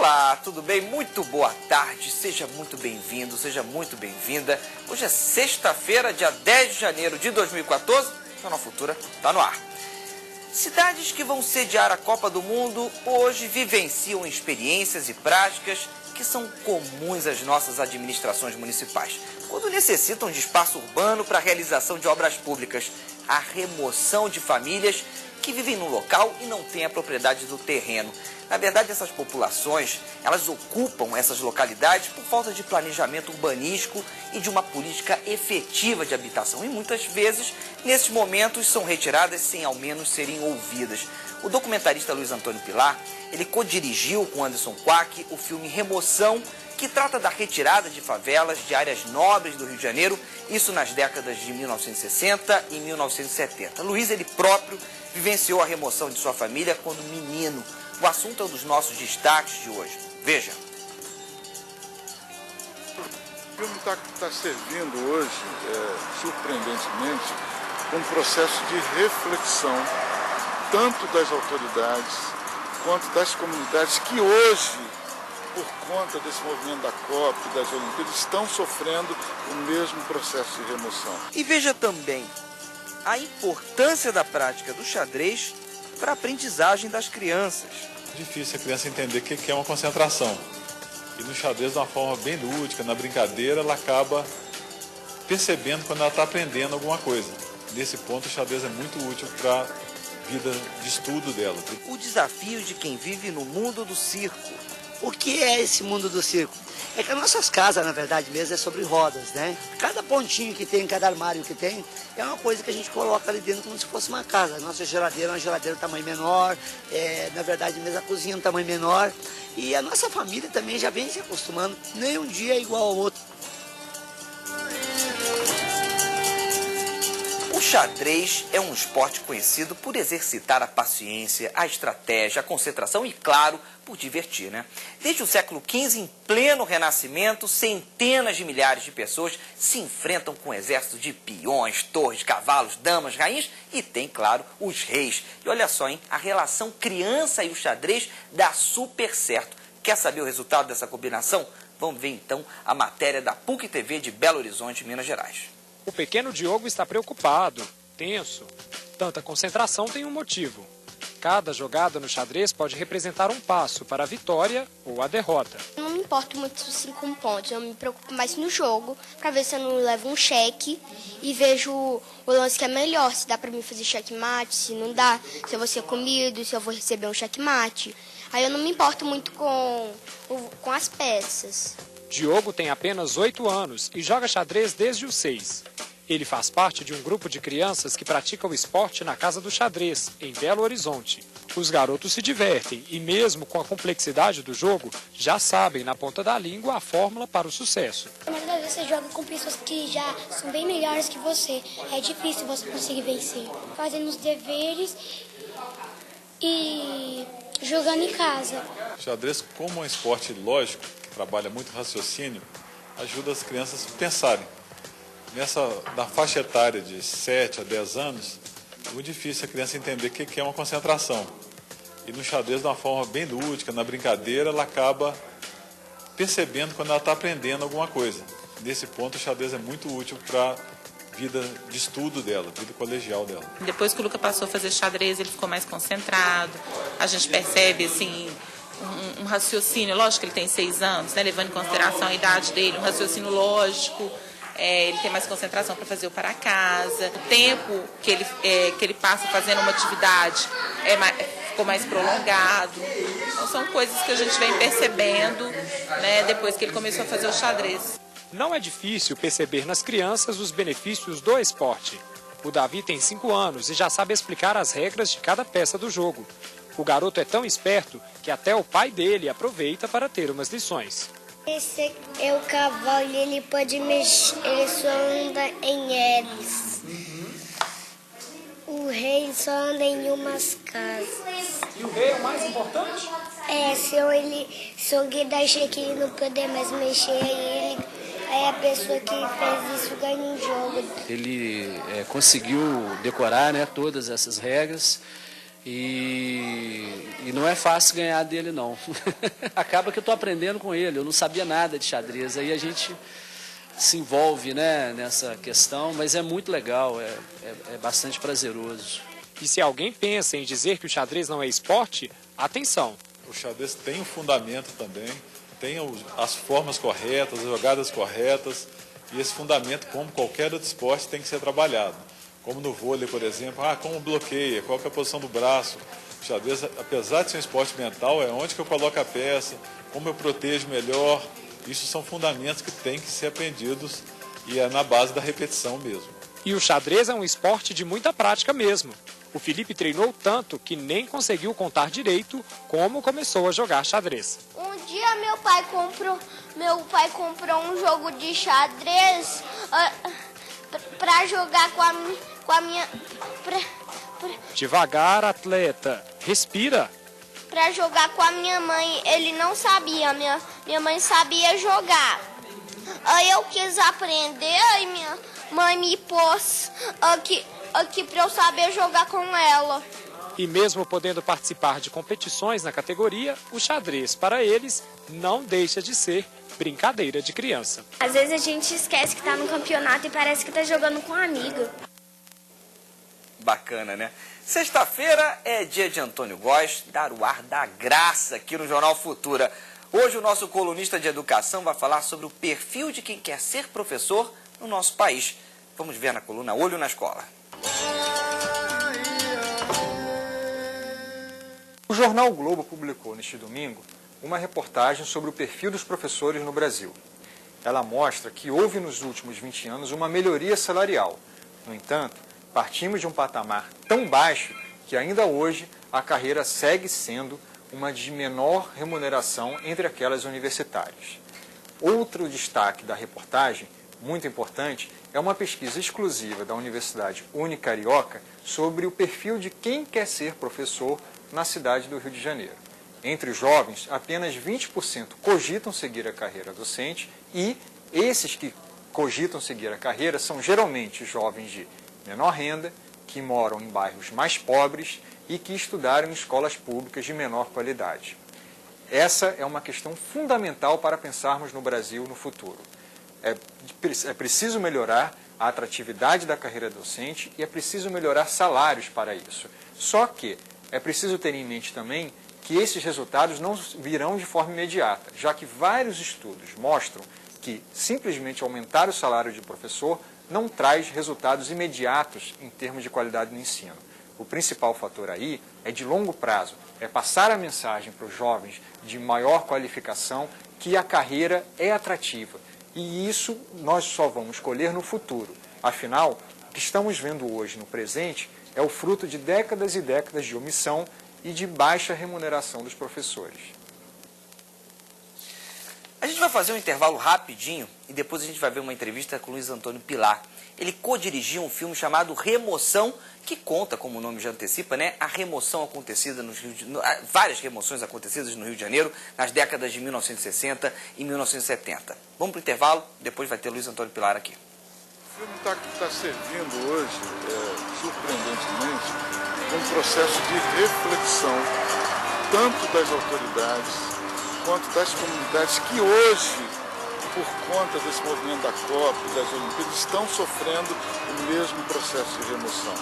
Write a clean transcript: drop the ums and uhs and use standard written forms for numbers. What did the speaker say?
Olá, tudo bem? Muito boa tarde, seja muito bem-vindo, seja muito bem-vinda. Hoje é sexta-feira, dia 10 de janeiro de 2014, Jornal Futura está no ar. Cidades que vão sediar a Copa do Mundo hoje vivenciam experiências e práticas que são comuns às nossas administrações municipais, quando necessitam de espaço urbano para a realização de obras públicas, a remoção de famílias que vivem no local e não têm a propriedade do terreno. Na verdade, essas populações, elas ocupam essas localidades por falta de planejamento urbanístico e de uma política efetiva de habitação. E muitas vezes, nesses momentos, são retiradas sem ao menos serem ouvidas. O documentarista Luiz Antônio Pilar, ele co-dirigiu com Anderson Quack o filme Remoção, que trata da retirada de favelas de áreas nobres do Rio de Janeiro, isso nas décadas de 1960 e 1970. Luiz, ele próprio, vivenciou a remoção de sua família quando menino. O assunto é um dos nossos destaques de hoje. Veja. O filme está servindo hoje, surpreendentemente, como processo de reflexão, tanto das autoridades quanto das comunidades que hoje, por conta desse movimento da Copa e das Olimpíadas, estão sofrendo o mesmo processo de remoção. E veja também a importância da prática do xadrez para a aprendizagem das crianças. É difícil a criança entender o que é uma concentração. E no xadrez, de uma forma bem lúdica, na brincadeira, ela acaba percebendo quando ela está aprendendo alguma coisa. Nesse ponto, o xadrez é muito útil para a vida de estudo dela. O desafio de quem vive no mundo do circo. O que é esse mundo do circo? É que as nossas casas, na verdade mesmo, é sobre rodas, né? Cada pontinho que tem, cada armário que tem, é uma coisa que a gente coloca ali dentro como se fosse uma casa. A nossa geladeira é uma geladeira de tamanho menor, na verdade mesmo a cozinha é um tamanho menor. E a nossa família também já vem se acostumando, nem um dia é igual ao outro. O xadrez é um esporte conhecido por exercitar a paciência, a estratégia, a concentração e, claro, por divertir, né? Desde o século XV, em pleno Renascimento, centenas de milhares de pessoas se enfrentam com um exército de peões, torres, cavalos, damas, rainhas e tem, claro, os reis. E olha só, hein? A relação criança e o xadrez dá super certo. Quer saber o resultado dessa combinação? Vamos ver, então, a matéria da PUC TV de Belo Horizonte, Minas Gerais. O pequeno Diogo está preocupado, tenso. Tanta concentração tem um motivo. Cada jogada no xadrez pode representar um passo para a vitória ou a derrota. Eu não me importo muito assim com pontos, eu me preocupo mais no jogo, para ver se eu não levo um cheque e vejo o lance que é melhor, se dá para mim fazer checkmate, se não dá, se eu vou ser comido, se eu vou receber um checkmate. Aí eu não me importo muito com as peças. Diogo tem apenas 8 anos e joga xadrez desde os 6. Ele faz parte de um grupo de crianças que pratica o esporte na Casa do Xadrez, em Belo Horizonte. Os garotos se divertem e, mesmo com a complexidade do jogo, já sabem na ponta da língua a fórmula para o sucesso. Na verdade, você joga com pessoas que já são bem melhores que você. É difícil você conseguir vencer. Fazendo os deveres e jogando em casa. O xadrez, como um esporte lógico, que trabalha muito raciocínio, ajuda as crianças a pensarem. Na faixa etária de 7 a 10 anos, é muito difícil a criança entender o que é uma concentração. E no xadrez, de uma forma bem lúdica, na brincadeira, ela acaba percebendo quando ela está aprendendo alguma coisa. Nesse ponto, o xadrez é muito útil para a vida de estudo dela, vida colegial dela. Depois que o Luca passou a fazer xadrez, ele ficou mais concentrado. A gente percebe, assim, um raciocínio, lógico que ele tem 6 anos, né, levando em consideração a idade dele, um raciocínio lógico. Ele tem mais concentração para fazer o para casa. O tempo que ele passa fazendo uma atividade ficou mais prolongado. Então, são coisas que a gente vem percebendo, né, depois que ele começou a fazer o xadrez. Não é difícil perceber nas crianças os benefícios do esporte. O Davi tem 5 anos e já sabe explicar as regras de cada peça do jogo. O garoto é tão esperto que até o pai dele aproveita para ter umas lições. Esse é o cavalo e ele pode mexer, ele só anda em hélices. O rei só anda em umas casas. E o rei é o mais importante? Se alguém deixa que ele não poder mais mexer, aí a pessoa que fez isso ganha um jogo. Ele conseguiu decorar, né, todas essas regras E não é fácil ganhar dele, não. Acaba que eu estou aprendendo com ele, eu não sabia nada de xadrez, aí a gente se envolve, né, nessa questão, mas é muito legal, é bastante prazeroso. E se alguém pensa em dizer que o xadrez não é esporte, atenção. O xadrez tem um fundamento também, tem as formas corretas, as jogadas corretas, e esse fundamento, como qualquer outro esporte, tem que ser trabalhado. Como no vôlei, por exemplo, como bloqueia, qual que é a posição do braço. O xadrez, apesar de ser um esporte mental, é onde que eu coloco a peça, como eu protejo melhor. Isso são fundamentos que têm que ser aprendidos e é na base da repetição mesmo. E o xadrez é um esporte de muita prática mesmo. O Felipe treinou tanto que nem conseguiu contar direito como começou a jogar xadrez. Um dia meu pai comprou um jogo de xadrez para jogar com a minha... Devagar, atleta. Respira. Para jogar com a minha mãe. Ele não sabia, minha mãe sabia jogar. Aí eu quis aprender, aí minha mãe me pôs aqui para eu saber jogar com ela. E mesmo podendo participar de competições na categoria, o xadrez para eles não deixa de ser brincadeira de criança. Às vezes a gente esquece que está no campeonato e parece que está jogando com um amigo. Bacana, né? Sexta-feira é dia de Antônio Góes dar o ar da graça aqui no Jornal Futura. Hoje o nosso colunista de educação vai falar sobre o perfil de quem quer ser professor no nosso país. Vamos ver na coluna Olho na Escola. O jornal o Globo publicou neste domingo uma reportagem sobre o perfil dos professores no Brasil. Ela mostra que houve nos últimos 20 anos uma melhoria salarial. No entanto, partimos de um patamar tão baixo que ainda hoje a carreira segue sendo uma de menor remuneração entre aquelas universitárias. Outro destaque da reportagem, muito importante, é uma pesquisa exclusiva da Universidade Unicarioca sobre o perfil de quem quer ser professor na cidade do Rio de Janeiro. Entre os jovens, apenas 20% cogitam seguir a carreira docente e esses que cogitam seguir a carreira são geralmente jovens de menor renda, que moram em bairros mais pobres e que estudaram em escolas públicas de menor qualidade. Essa é uma questão fundamental para pensarmos no Brasil no futuro. É preciso melhorar a atratividade da carreira docente e é preciso melhorar salários para isso. Só que é preciso ter em mente também que esses resultados não virão de forma imediata, já que vários estudos mostram que simplesmente aumentar o salário de professor não traz resultados imediatos em termos de qualidade no ensino. O principal fator aí é de longo prazo, é passar a mensagem para os jovens de maior qualificação que a carreira é atrativa. E isso nós só vamos colher no futuro. Afinal, o que estamos vendo hoje no presente é o fruto de décadas e décadas de omissão e de baixa remuneração dos professores. A gente vai fazer um intervalo rapidinho e depois a gente vai ver uma entrevista com o Luiz Antônio Pilar. Ele co-dirigiu um filme chamado Remoção, que conta, como o nome já antecipa, né, a remoção acontecida várias remoções acontecidas no Rio de Janeiro nas décadas de 1960 e 1970. Vamos para o intervalo, depois vai ter Luiz Antônio Pilar aqui. O filme está servindo hoje, surpreendentemente, um processo de reflexão, tanto das autoridades quanto das comunidades que hoje, por conta desse movimento da Copa e das Olimpíadas, estão sofrendo o mesmo processo de remoção.